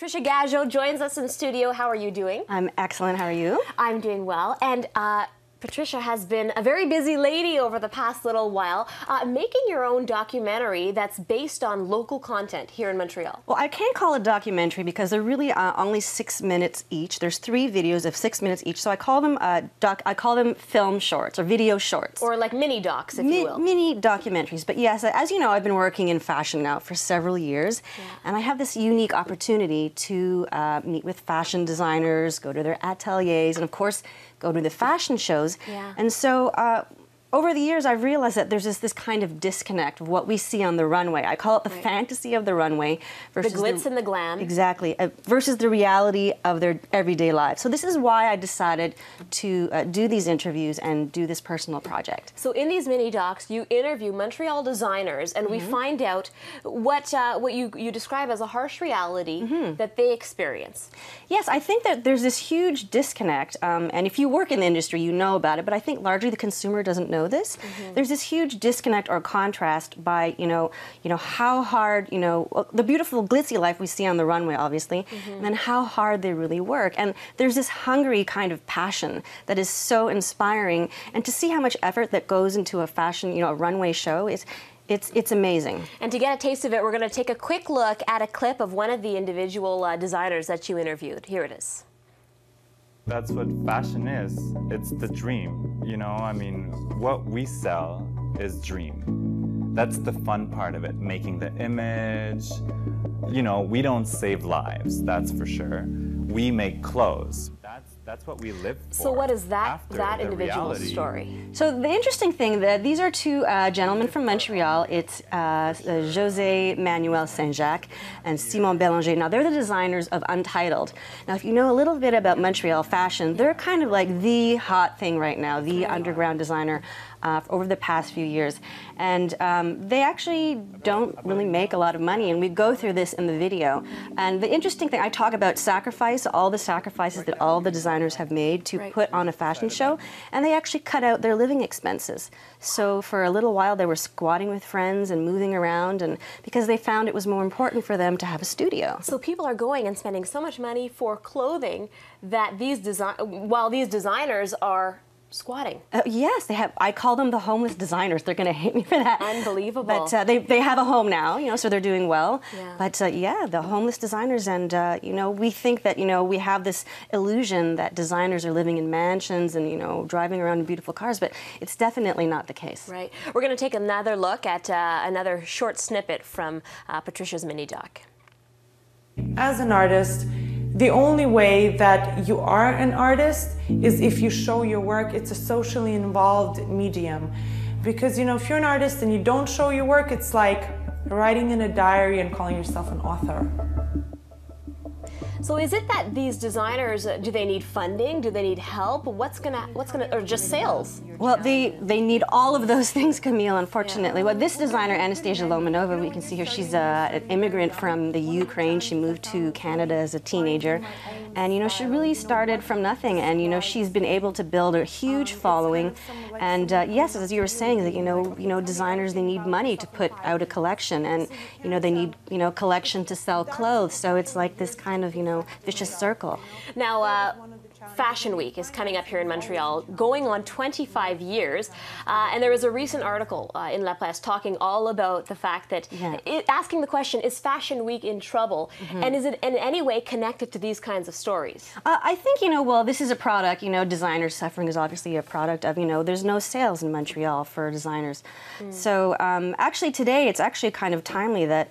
Patricia Gaggio joins us in studio. How are you doing? I'm excellent. How are you? I'm doing well. And Patricia has been a very busy lady over the past little while, making your own documentary that's based on local content here in Montreal. Well, I can't call it a documentary because they're really only 6 minutes each. There's 3 videos of 6 minutes each, so I call them film shorts or video shorts. Or like mini docs, if you will. Mini documentaries. But yes, as you know, I've been working in fashion now for several years, and I have this unique opportunity to meet with fashion designers, go to their ateliers, and of course, go to the fashion shows. Yeah. And so over the years, I've realized that there's this kind of disconnect of what we see on the runway. I call it the fantasy of the runway versus the glitz and the glam. Exactly, versus the reality of their everyday lives. So this is why I decided to do these interviews and do this personal project. So in these mini docs, you interview Montreal designers, and we find out what you describe as a harsh reality that they experience. Yes, I think that there's this huge disconnect, and if you work in the industry, you know about it, but I think largely the consumer doesn't know this. There's this huge disconnect or contrast by, how hard, the beautiful glitzy life we see on the runway, obviously, and then how hard they really work. And there's this hungry kind of passion that is so inspiring, and to see how much effort that goes into a fashion, a runway show it's amazing. And to get a taste of it, we're going to take a quick look at a clip of one of the individual designers that you interviewed. Here it is. That's what fashion is. It's the dream. I mean, what we sell is dream. That's the fun part of it, making the image. We don't save lives, that's for sure. We make clothes. That's what we live for. So what is that individual's story? So the interesting thing that these are 2 gentlemen from Montreal. It's José Manuel Saint-Jacques and Simon Bélanger. Now they're the designers of Untitled. Now if you know a little bit about Montreal fashion, they're kind of like the hot thing right now, the underground designer over the past few years. And they actually don't really make a lot of money, and we go through this in the video. And the interesting thing, I talk about sacrifice, all the sacrifices that all the designers have made to put on a fashion show, and they actually cut out their living expenses. So for a little while they were squatting with friends and moving around, and because they found it was more important for them to have a studio. So people are going and spending so much money for clothing that while these designers are squatting. Yes, they have. I call them the homeless designers. They're going to hate me for that. Unbelievable. But they have a home now, so they're doing well. Yeah. But yeah, the homeless designers, and we think that we have this illusion that designers are living in mansions and driving around in beautiful cars, but it's definitely not the case. Right. We're going to take another look at another short snippet from Patricia's mini doc. As an artist, the only way that you are an artist is if you show your work. It's a socially involved medium. Because, if you're an artist and you don't show your work, it's like writing in a diary and calling yourself an author. So is it that these designers, do they need funding? Do they need help? Or just sales? Well, they need all of those things, Camille, unfortunately. Well, this designer, Anastasia Lomanova, we can see here, she's an immigrant from the Ukraine. She moved to Canada as a teenager. And, she really started from nothing. And, she's been able to build a huge following. And yes, as you were saying, that, designers, they need money to put out a collection. And, they need, collection to sell clothes. So it's like this kind of, vicious circle. Now, Fashion Week is coming up here in Montreal, going on 25 years, and there was a recent article in La Presse talking all about the fact that, asking the question, is Fashion Week in trouble, and is it in any way connected to these kinds of stories? I think, well, this is a product, designer suffering is obviously a product of, there's no sales in Montreal for designers. So actually today, it's actually kind of timely that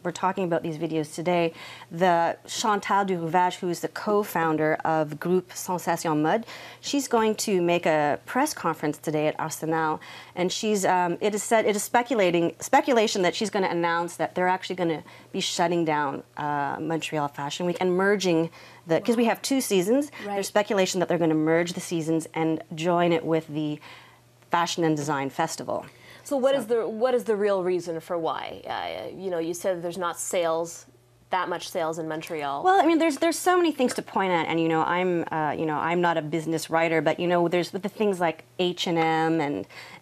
we're talking about these videos today. The Chantal Durouvage, who is the co-founder of Group Sensation Mode, she's going to make a press conference today at Arsenal, and it is speculation that she's going to announce that they're actually going to be shutting down Montreal Fashion Week and merging because we have 2 seasons. There's speculation that they're going to merge the seasons and join it with the Fashion and Design Festival. So what is the real reason for why? You said there's not sales that much sales in Montreal? Well, I mean, there's so many things to point at, and I'm not a business writer, but there's the things like H&M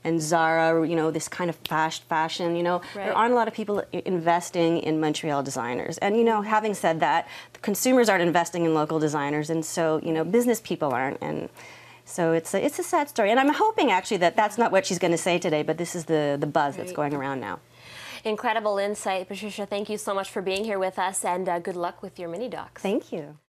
and Zara, this kind of fashion. Right. There aren't a lot of people investing in Montreal designers, and having said that, the consumers aren't investing in local designers, and so business people aren't, and so it's a sad story. And I'm hoping actually that that's not what she's going to say today, but this is the buzz that's going around now. Incredible insight, Patricia. Thank you so much for being here with us, and good luck with your mini docs. Thank you.